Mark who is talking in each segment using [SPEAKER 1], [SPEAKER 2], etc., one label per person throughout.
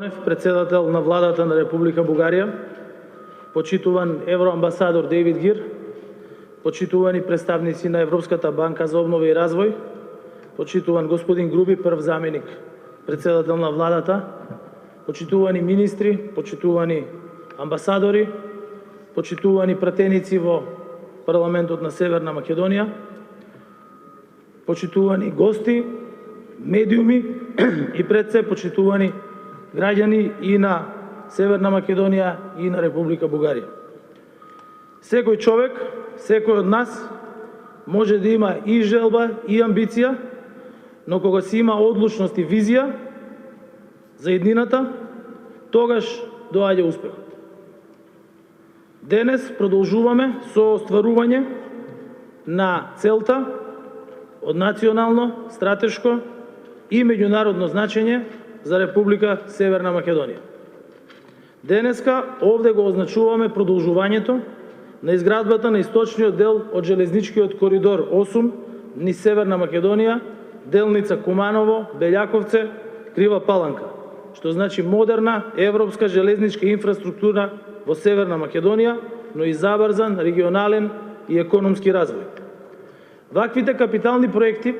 [SPEAKER 1] Председател на владата на Република Бугарија, почитуван евроамбасадор Дейвид Гир, почитувани представници на Европската банка за обнова и развој, почитуван господин Груби, прв заменик председател на владата, почитувани министри, почитувани амбасадори, почитувани пратеници во парламентот на Северна Македонија, почитувани гости, медиуми и пред се почитувани граѓани и на Северна Македонија и на Република Бугарија. Секој човек, секој од нас може да има и желба и амбиција, но кога си има одлучност и визија за иднината, тогаш доаѓа успехот. Денес продолжуваме со остварување на целта од национално, стратешко и меѓународно значење за Република Северна Македонија. Денеска овде го означуваме продолжувањето на изградбата на источниот дел од железничкиот коридор 8 низ Северна Македонија, делница Куманово, Белјаковце, Крива Паланка, што значи модерна европска железничка инфраструктура во Северна Македонија, но и забрзан регионален и економски развој. Ваквите капитални проекти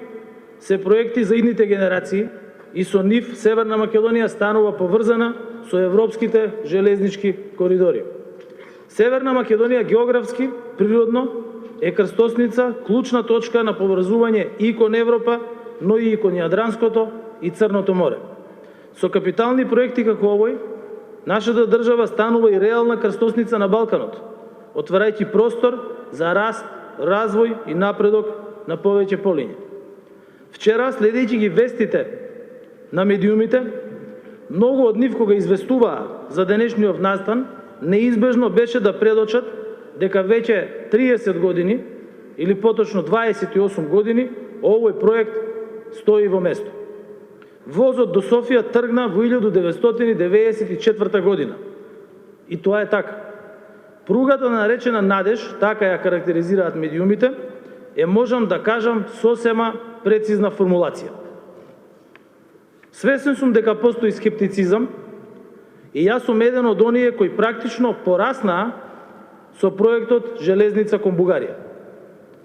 [SPEAKER 1] се проекти за идните генерации и со нив Северна Македонија станува поврзана со европските железнички коридори. Северна Македонија географски, природно е крстосница, клучна точка на поврзување и кон Европа, но и кон Јадранското и Црното море. Со капитални проекти како овој, нашата држава станува и реална крстосница на Балканот, отварајќи простор за раст, развој и напредок на повеќе полиња. Вчера, следејќи ги вестите на медиумите, многу од нив кога известуваа за денешниот настан, неизбежно беше да предочат дека веќе 30 години, или поточно 28 години, овој проект стои во место. Возот до Софија тргна во 1994 година. И тоа е така. Пругата наречена Надеж, така ја карактеризираат медиумите, е, можам да кажам, сосема прецизна формулација. Свесен сум дека постои скептицизам и јас сум еден од оние кои практично пораснаа со проектот Железница кон Бугарија.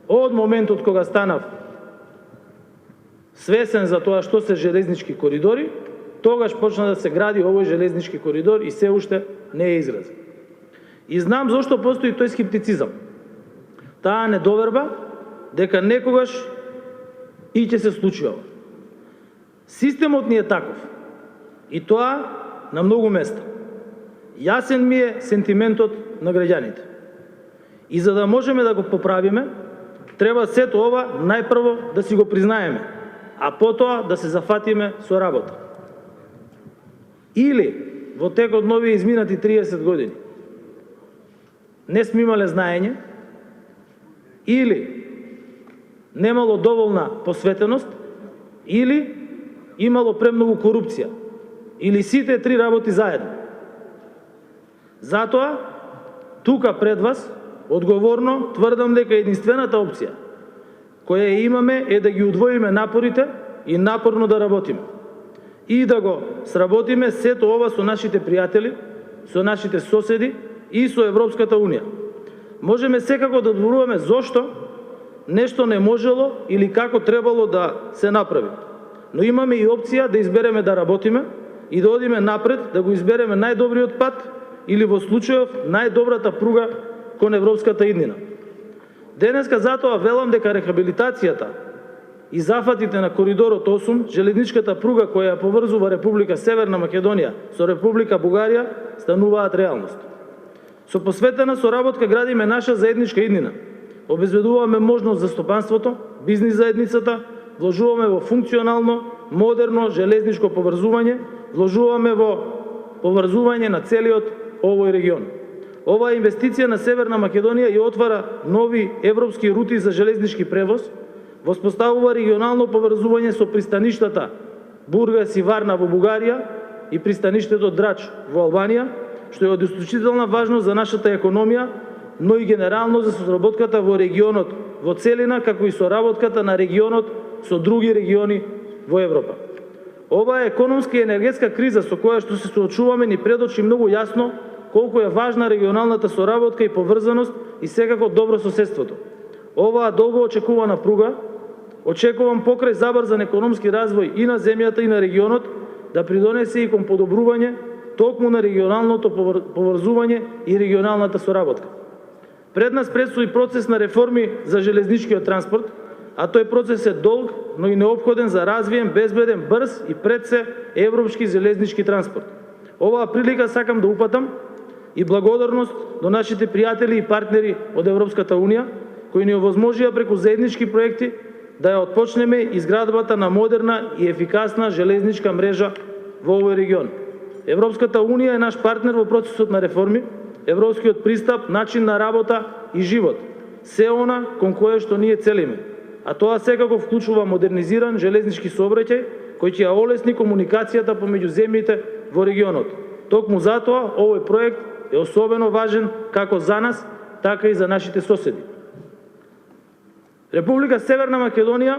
[SPEAKER 1] Од моментот кога станав свесен за тоа што се железнички коридори, тогаш почна да се гради овој железнички коридор и се уште не е изграден. И знам зошто постои тој скептицизам. Таа недоверба дека некогаш и ќе се случи ова. Системот ни е таков. И тоа на многу места. Јасен ми е сентиментот на граѓаните. И за да можеме да го поправиме, треба сето ова најпрво да си го признаеме, а потоа да се зафатиме со работа. Или во текот на овие изминати 30 години не сме имале знаење, или немало доволна посветеност, или имало премногу корупција, или сите три работи заедно. Затоа, тука пред вас, одговорно тврдам дека единствената опција која имаме е да ги удвоиме напорите и напорно да работиме. И да го сработиме сето ова со нашите пријатели, со нашите соседи и со Европската Унија. Можеме секако да зборуваме зошто нешто не можело или како требало да се направи. Но имаме и опција да избереме да работиме и да одиме напред, да го избереме најдобриот пат или во случајов најдобрата пруга кон европската иднина. Денеска затоа велам дека рехабилитацијата и зафатите на коридорот 8, железничката пруга која ја поврзува Република Северна Македонија со Република Бугарија, стануваат реалност. Со посветена соработка градиме наша заедничка иднина. Обезбедуваме можност за стопанството, бизнис заедницата, вложуваме во функционално, модерно железничко поврзување, вложуваме во поврзување на целиот овој регион. Оваа инвестиција на Северна Македонија ја отвара нови европски рути за железнички превоз, воспоставува регионално поврзување со пристаништата Бургас и Варна во Бугарија и пристаништето Драч во Албанија, што е од исклучителна важност за нашата економија, но и генерално за соработката во регионот во целина, како и соработката на регионот со други региони во Европа. Оваа економска и енергетска криза со која што се соочуваме ни предочи многу јасно колку е важна регионалната соработка и поврзаност и секако добро соседството. Оваа долго очекувана пруга, очекувам покрај забрзан економски развој и на земјата и на регионот, да придонесе и кон подобрување токму на регионалното поврзување и регионалната соработка. Пред нас предстои процес на реформи за железничкиот транспорт, а тој процес е долг, но и неопходен за развиен, безбеден, брз и пред се европски железнички транспорт. Оваа прилика сакам да упатам и благодарност до нашите пријатели и партнери од Европската Унија, кои ни овозможија преку заеднички проекти да ја отпочнеме изградбата на модерна и ефикасна железничка мрежа во овој регион. Европската Унија е наш партнер во процесот на реформи, европскиот пристап, начин на работа и живот, се она кон кое што ние целиме, а тоа секако вклучува модернизиран железнички сообраќај кој ќе ја олесни комуникацијата помеѓу земјите во регионот. Токму затоа овој проект е особено важен како за нас, така и за нашите соседи. Република Северна Македонија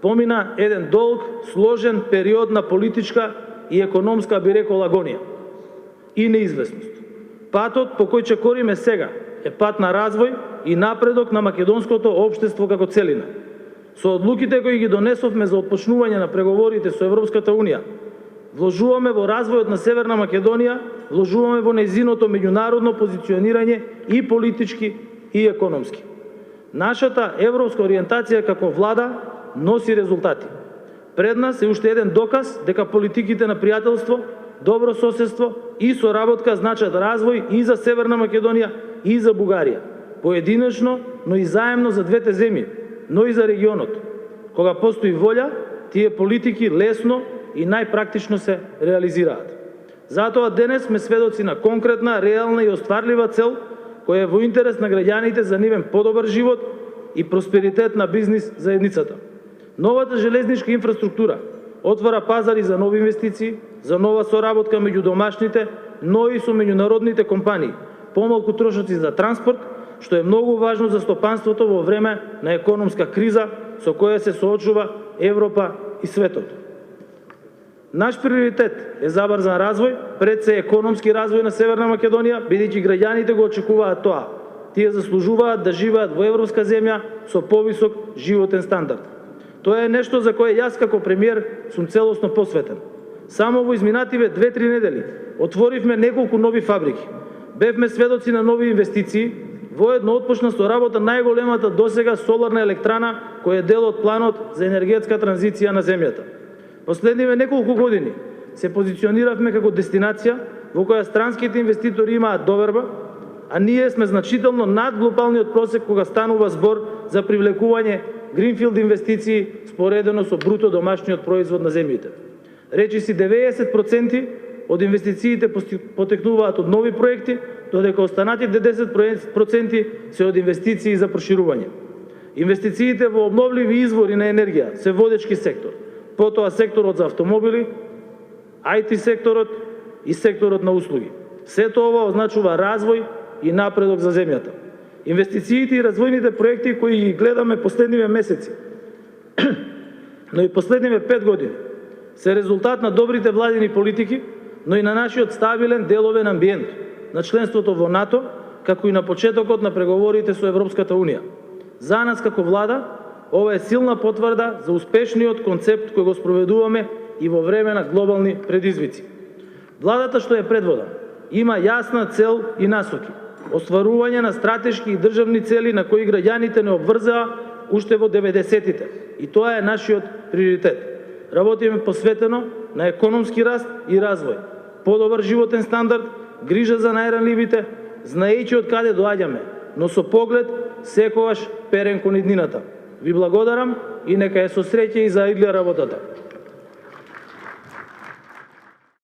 [SPEAKER 1] помина еден долг, сложен период на политичка и економска, би рекол, агонија и неизвестност. Патот по кој чекориме сега е пат на развој и напредок на македонското општество како целина. Со одлуките кои ги донесовме за отпочнување на преговорите со Европската Унија, вложуваме во развојот на Северна Македонија, вложуваме во нејзиното меѓународно позиционирање и политички и економски. Нашата европска ориентација како влада носи резултати. Пред нас е уште еден доказ дека политиките на пријателство, добро соседство и соработка значат развој и за Северна Македонија и за Бугарија. Поединечно, но и заемно за двете земји, но и за регионот. Кога постои волја, тие политики лесно и најпрактично се реализираат. Затоа денес сме сведоци на конкретна, реална и остварлива цел која е во интерес на граѓаните за нивен подобар живот и просперитет на бизнис заедницата. Новата железничка инфраструктура отвара пазари за нови инвестиции, за нова соработка меѓу домашните, но и со меѓународните компании, помалку трошоци за транспорт, што е многу важно за стопанството во време на економска криза со која се соочува Европа и светот. Наш приоритет е забрзан развој, пред се економски развој на Северна Македонија, бидејќи граѓаните го очекуваат тоа. Тие заслужуваат да живеат во европска земја со повисок животен стандард. Тоа е нешто за кое јас како премиер сум целосно посветен. Само во изминативе 2-3 недели отворивме неколку нови фабрики. Бевме сведоци на нови инвестиции. Воедно отпочна со работа најголемата досега соларна електрана која е дел од планот за енергетска транзиција на земјата. Последниве неколку години се позициониравме како дестинација во која странските инвеститори имаат доверба, а ние сме значително над глобалниот просек кога станува збор за привлекување гринфилд инвестиции споредено со бруто домашниот производ на земјите. Речиси 90% од инвестициите потекнуваат од нови проекти, додека останатите 10% се од инвестиции за проширување. Инвестициите во обновливи извори на енергија се водечки сектор, потоа секторот за автомобили, IT секторот и секторот на услуги. Сето ова означува развој и напредок за земјата. Инвестициите и развојните проекти кои ги гледаме последниве месеци, но и последниве 5 години, се резултат на добрите владини политики, но и на нашиот стабилен деловен амбиент, на членството во НАТО, како и на почетокот на преговорите со Европската Унија. За нас како влада, ова е силна потврда за успешниот концепт кој го спроведуваме и во време на глобални предизвици. Владата што е предводам има јасна цел и насоки, остварување на стратешки и државни цели на кои граѓаните не обврзаа уште во 90-тите. И тоа е нашиот приоритет. Работиме посветено на економски раст и развој, подобар животен стандард, грижа за најранливите, знаејќи од каде доаѓаме, но со поглед секогаш перен кон иднината. Ви благодарам и нека е со среќа и за иднина работата.